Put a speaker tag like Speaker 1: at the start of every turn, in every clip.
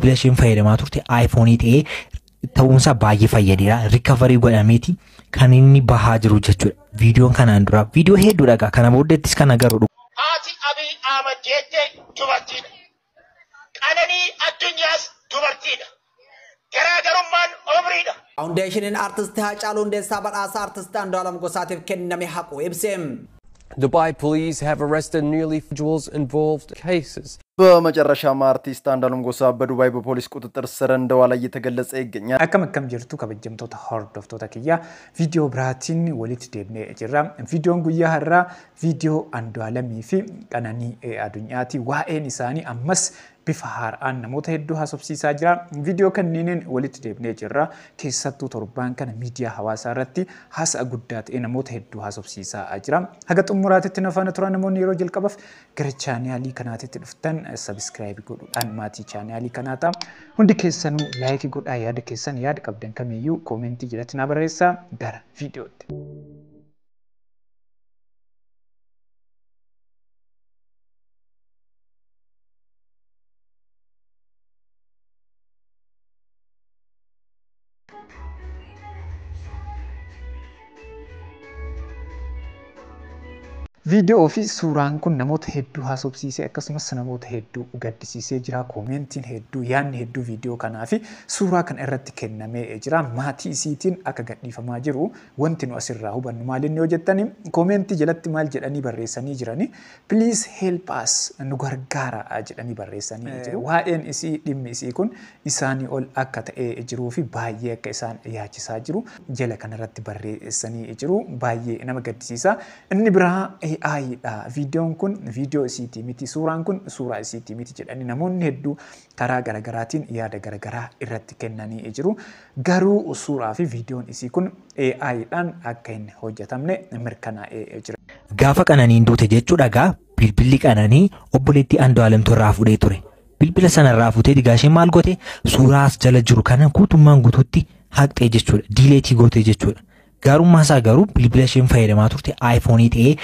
Speaker 1: bilbila isheen fayyadamaa turte iPhone ta'ee ta'uunsaa baay'ee fayyadeera. Recovery godhameeti kan inni bahaa jiru jechuudha. Viidiyoon kanaan dura viidiyoo hedduu dhagaa kana booddeettis kan agarru.
Speaker 2: Haati Abiy Ahmed jettee dubartiidha. Qananii Addunyaas dubartiidha. Garaagarummaan umriidha.
Speaker 3: Foundationin artist Haacaaluu Hundeessaa badhaasa artist Andu'aalem Gosaatiif kenname haqu ibseem.
Speaker 4: Dubai police have arrested nearly individuals involved in cases.
Speaker 5: በመጨረሻም አርቲስት አንዱዓለም ጎሳ በዱባይ በፖሊስ ቁጥጥር ስር እንደዋለ እየተገለጸ ይገኛል።
Speaker 6: akkam jirtu kabajamtoota hordoftoota kiyya viidiyoo biraatiin walitti deebnee jirra. Viidiyoon guyyaa har'aa viidiyoo Andu'aalemii fi Qananii Addunyaati. Waa'een isaanii ammas bifa haaraan namoota hedduu haasofsiisaa jira. Viidiyoo kanniiniin walitti deebnee jirra. Keessattuu torbaan kana miidiyaa hawaasaa irratti haasa'a guddaa ta'e namoota hedduu haasofsiisaa jira. Haga xumuraatitti nafaana turan namoonni yeroo jalqabaaf gara chaanaalii kanaatitti dhuftan subscribe godhuudhaan maatii chaanaalii kanaata. Hundi keessanuu like godhaa yaada keessan yaada qabdan kamiyyuu koomentii jalatti na barreessaa gara viidiyootti. Viidiyoo fi suuraan kun namoota hedduu haasofsiisee akkasumas namoota hedduu gaddisiisee jira. Koomentiin hedduu yaadni hedduu viidiyoo kanaa fi suuraa kan irratti kennamee jira. Maatii isiitiin akka gadhiifamaa jiru wanti nu asirraa hubannu maalinni yoo jettani koomentii jalatti maal jedhanii barreessanii jirani please help us nu gargaara jedhanii barreessanii jiru. Waa'een isii dhimmi isii kun isaanii ol akka ta'ee jiruu fi baay'ee akka isaan yaachisaa jiru jala kanarratti barreessanii jiru. Baay'ee nama gaddisiisa. Inni biraa AI'dha. Viidiyoon kun viidiyoo isiitii miti. Suuraan kun suuraa isiitii miti jedhanii namoonni hedduu karaa garaagaraatiin yaada garaagaraa irratti kennanii jiru. Garuu suuraa fi viidiyoon isii kun AI'dhaan akka hin hojjetamne mirkanaa'ee jira.
Speaker 1: Gaafa Qananiin duute jechuudha gaa bilbilli Qananii obboleettii Andu'aalemtu irraa fuudhee ture. Bilbila sana irraa fuutee digaashee maal goote suuraas jala jiru kana guutummaan guutuutti haqxee jechuudha. Diileetii gootee jechuudha. Gaarummaa isaa garuu bilbila isheen fayyadamaa turte iPhone ta'ee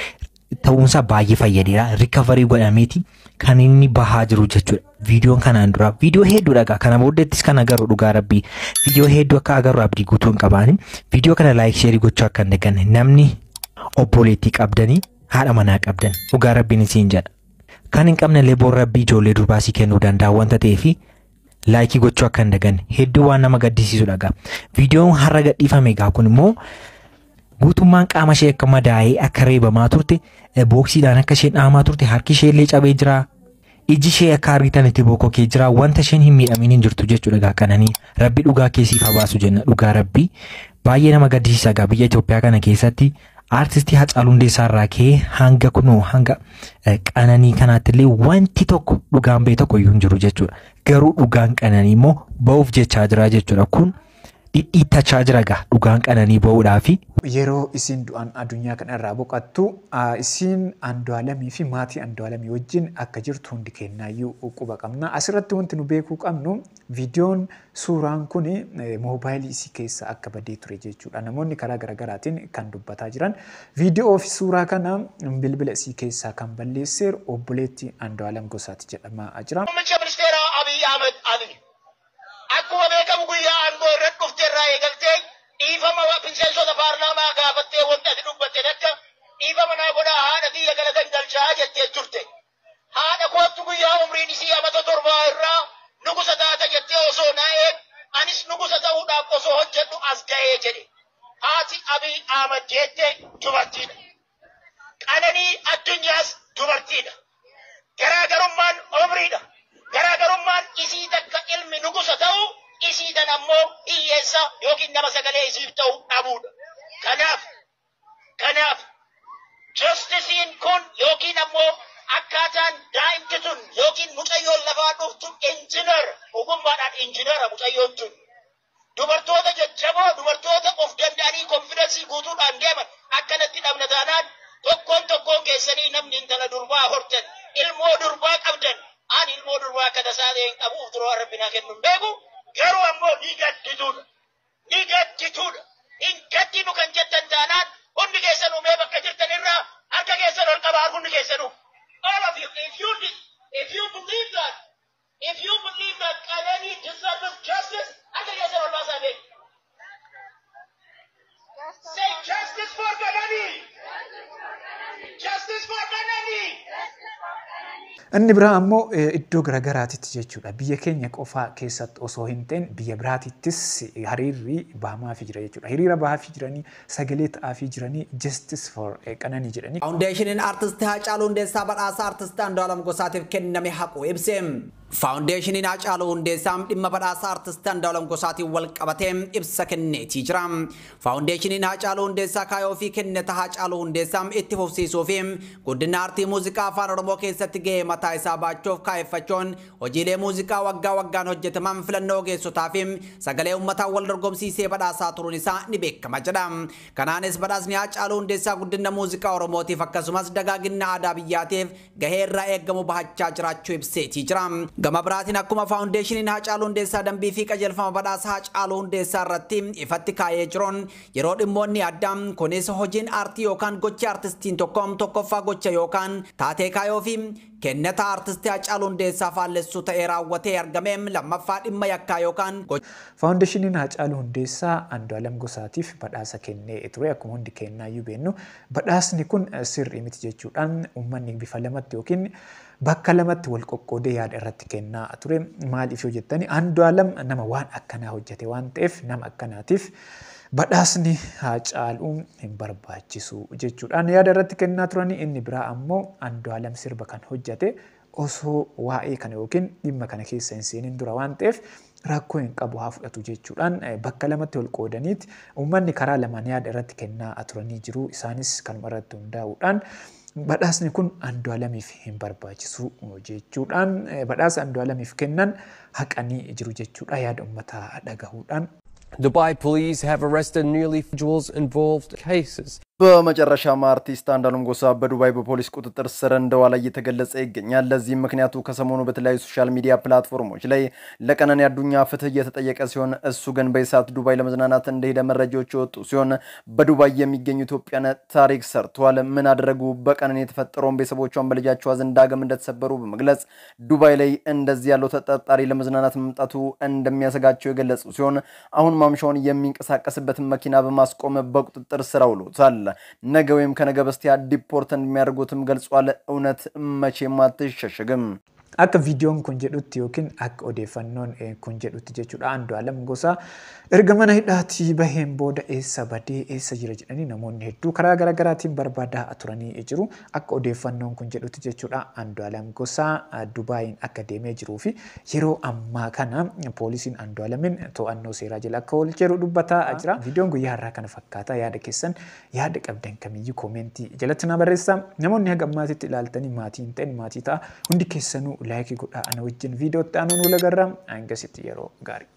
Speaker 1: ta'uunsaa baay'ee fayyadeera. Recovery godhameeti kan inni bahaa jiru jechuudha. Viidiyoon kanaan dura viidiyoo hedduu dhagaa kana booddeettis kan agarru dhugaa rabbii viidiyoo hedduu akka agarru abdii guutuu hin qabaani. Viidiyoo kana like share gochuu akka hin daganne namni obboleettii qabdanii haadha manaa qabdan dhugaa rabbiin isiin jedha. Kan hin qabne leeboon rabbii ijoollee durbaasii kennuu danda'a wanta ta'eef like gochuu akka hin daganne hedduu waan nama gaddisiisu dhagaa. Viidiyoon har'a gadhiifame gaa kun immoo guutummaan qaama ishee akka madaa'ee akka reebamaa turte booksiidhaan akka isheen dhaamaa turte harki ishee illee cabee jira. Iji ishee akka argitan itti bookokee jira. Wanta isheen hin miidhamin hin jirtu jechuudha. Qananii rabbi dhugaa keessiif habaasu jenna. Dhugaa rabbii baay'ee nama gaddisiisa gaa biyya Itoophiyaa kana keessatti artistii Haacaaluu Hundeessaa irraa ka'ee hanga kunoo hanga Qananii kanaatti illee wanti tokko dhugaan ba'e tokko iyyuu hin jiru jechuudha. Garuu dhugaan Qananii immoo ba'uuf jechaa jira jechuudha. Kun dhidhiittachaa jira gaa dhugaan Qananii ba'uudhaa fi
Speaker 6: yeroo isin du'an addunyaa kana irraa boqattu isin Andu'aalemii fi maatii Andu'aalemii wajjin akka jirtu hundi keenyaayyuu quba qabna. Asirratti wanti nu beekuu qabnu viidiyoon suuraan kun moobaayilii isii keessa akka badee ture jechuudha. Namoonni karaa garaagaraatiin kan dubbataa jiran viidiyoo fi suuraa kana bilbila isii keessaa kan balleesseeru obboleettii Andu'aalem Gosaati jedhamaa jira.
Speaker 2: Ministeera Abiy Ahmed Ali akkuma beekamu guyyaa aangoo irratti dhuftee irraa eegaltee dhiifama miseensota paarlaamaa gaafattee wanta ati dubbatte akka dhiifama naa godhaa haadha biyya galatan galchaa jettee turte. Haadha kootu guyyaa umriin isii amata 7 irraa nugusa taata jettee osoo naa'ee anis nugusa ta'uudhaaf osoo hojjedhu as ga'ee jedhe. Haati Abiy Ahmed jettee dubartiidha. Qananii Addunyaas dubartiidha. Garaagarummaan umriidha. Garaagarummaan isii takka ilmi nugusa ta'u isii tan ammoo hiyyeessa yookiin nama sagalee isiif ta'u dhabuudha. Kanaaf justisiin kun yookiin ammoo akkaataan daa'imti tun yookiin mucayyoon lafaa dhuftu injiinara ogummaadhaan injiinara mucayyoon tun dubartoota jajjaboo dubartoota of danda'anii konfidensii guutuudhaan deeman akkanatti dhabna taanaan tokkoon keessanii namni intala durbaa hortan ilmoo durbaa qabdan. Ani ilmoo durbaa akka tasaadeen qabuuf duroo rabbinaa kennu hin beeku garuu ammoo ni gaddituudha. Hin gaddinu kan jettan taanaan hundi keessan uumee bakka jirtan irraa harka keessan ol qabaa hundi keessanuu. All of you, if you believe Kalani deserves justice. I think that's all about it. Say justice for Kalani. Justice for Kalani.
Speaker 6: Inni biraa ammoo iddoo garaagaraatitti jechuudha. Biyya keenya qofaa keessatti osoo hin ta'in biyya biraatittis hiriirri bahamaa fi jira jechuudha. Hiriira bahaa fi jiranii sagalee ta'aa fi jiranii justice for Qananii jedhanii.
Speaker 3: Foundationin artist Haacaaluu Hundeessaa badhaasa artist Andu'aalem Gosaatiif kenname haquu ibse. Foundationin Haacaaluu Hundeessaa dhimma badhaasa artist Andu'aalem Gosaatiin wal qabatee ibsa kenneetii jira. Foundationin Haacaaluu Hundeessaa kaayoo fi kenneta Haacaaluu Hundeessaa itti fufsiisuu fi guddina aartii muuziqaa afaan Oromoo keessatti gahee mataa isaa baachuuf kaayeffachuun hojiilee muuziqaa waggaa waggaan hojjetaman filannoo ogeessotaa fi sagalee uummataa wal dorgomsiisee badhaasaa turuun isaa ni beekama jedha. Kanaanis badhaasni Haacaaluu Hundeessaa guddina muuziqaa Oromootiif akkasumas dagaagina aadaa biyyaatiif gahee irraa eegamu bahachaa jiraachuu ibseetii jira. Gama biraatiin akkuma faawundeeshiniin Haacaaluu Hundeessaa dambii fi qajeelfama badhaasa Haacaaluu Hundeessaa irratti ifatti kaayee jiruun yeroo dhimmoonni addaa kunis hojiin aartii yookaan gochi aartistiin tokkoffaa gocha yookaan taatee kaayoo fi kenneta aartistii Haacaaluu Hundeessaa faallessuu ta'ee raawwatee argame lammaffaa dhimma yakkaa yookaan
Speaker 6: faawundeeshiniin Haacaaluu Hundeessaa Andu'aalem Gosaatiif badhaasa kennee ture akkuma hundi kennaayyuu beennu badhaasni kun sirrii miti jechuudhaan uummanni bifa lamatti yookiin bakka lamatti wal qoqqoodee yaada irratti kennaa ture. Maaliif yoo jettani Andu'aalem nama waan akkanaa hojjete waan ta'eef nama akkanaatiif badhaasni Haacaaluu hin barbaachisu jechuudhaan yaada irratti kennaa turani. Inni biraa ammoo Andu'aalem sirba kan hojjete osoo waa'ee kana yookiin dhimma kana keessa hin seenin dura waan ta'eef rakkoo hin qabu haa fudhatu jechuudhaan bakka lamatti wal qoodaniiti uummanni karaa lamaan yaada irratti kennaa turanii jiru. Isaanis kanuma irratti hundaa'uudhaan badhaasni kun Andu'aalemiif hin barbaachisu jechuudhaan badhaasa Andu'aalemiif kennan haqanii jiru jechuudha yaada uummataa dhagahuudhaan.
Speaker 4: Dubai police have arrested nearly individuals involved in cases.
Speaker 5: በመጨረሻም አርቲስት አንዱዓለም ጎሳ በዱባይ በፖሊስ ቁጥጥር ስር እንደዋለ እየተገለጸ ይገኛል። ለዚህም ምክንያቱ ከሰሞኑ በተለያዩ ሶሻል ሚዲያ ፕላትፎርሞች ላይ ለቀነኒ አዱኛ ፍትህ እየተጠየቀ ሲሆን እሱ ግን በይሳት ዱባይ ለመዝናናት እንደሄደ መረጃዎች ወጡ ሲሆን በዱባይ የሚገኙ ኢትዮጵያን ታሪክ ሰርቷል። ምን አደረጉ? በቀነኒ የተፈጠረውን ቤተሰቦቿን በልጃቸው አዘን ዳግም እንደተሰበሩ በመግለጽ ዱባይ ላይ እንደዚህ ያለው ተጠርጣሪ ለመዝናናት መምጣቱ እንደሚያሰጋቸው የገለጹ ሲሆን አሁን ማምሻውን የሚንቀሳቀስበትን መኪና በማስቆም በቁጥጥር ስር አውሎታል። ነገ ወይም ከነገ በስቲያ ዲፖርት እንደሚያደርጉትም ገልጿል። እውነት መቼም አትሸሸግም።
Speaker 6: Akka viidiyoon kun jedhutti yookiin akka odeeffannoon kun jedhutti jechuudha Andu'aalem Gosaa erga mana hidhaatii baheen booda eessa badee eessa jira jedhanii namoonni hedduu karaa garaagaraatiin barbaadaa turanii jiru. Akka odeeffannoon kun jedhutti jechuudha Andu'aalem Gosaa Dubaayin akka deemee jiruu fi yeroo ammaa kana poolisiin Andu'aalemin to'annoo seeraa jala akka oolcheeru dubbataa jira. Viidiyoon guyyaa har'aa kana fakkaata. Yaada keessan yaada qabdan kamiyyuu koomentii jalatti na barreessaa. Namoonni haga ammaatitti ilaaltanii maatii hin ta'in maatii ta'a hundi keessanuu laayikii godhaa ana wajjin viidiyoo itti aanuun wal agarra. Hanga sitti yeroo gaarii.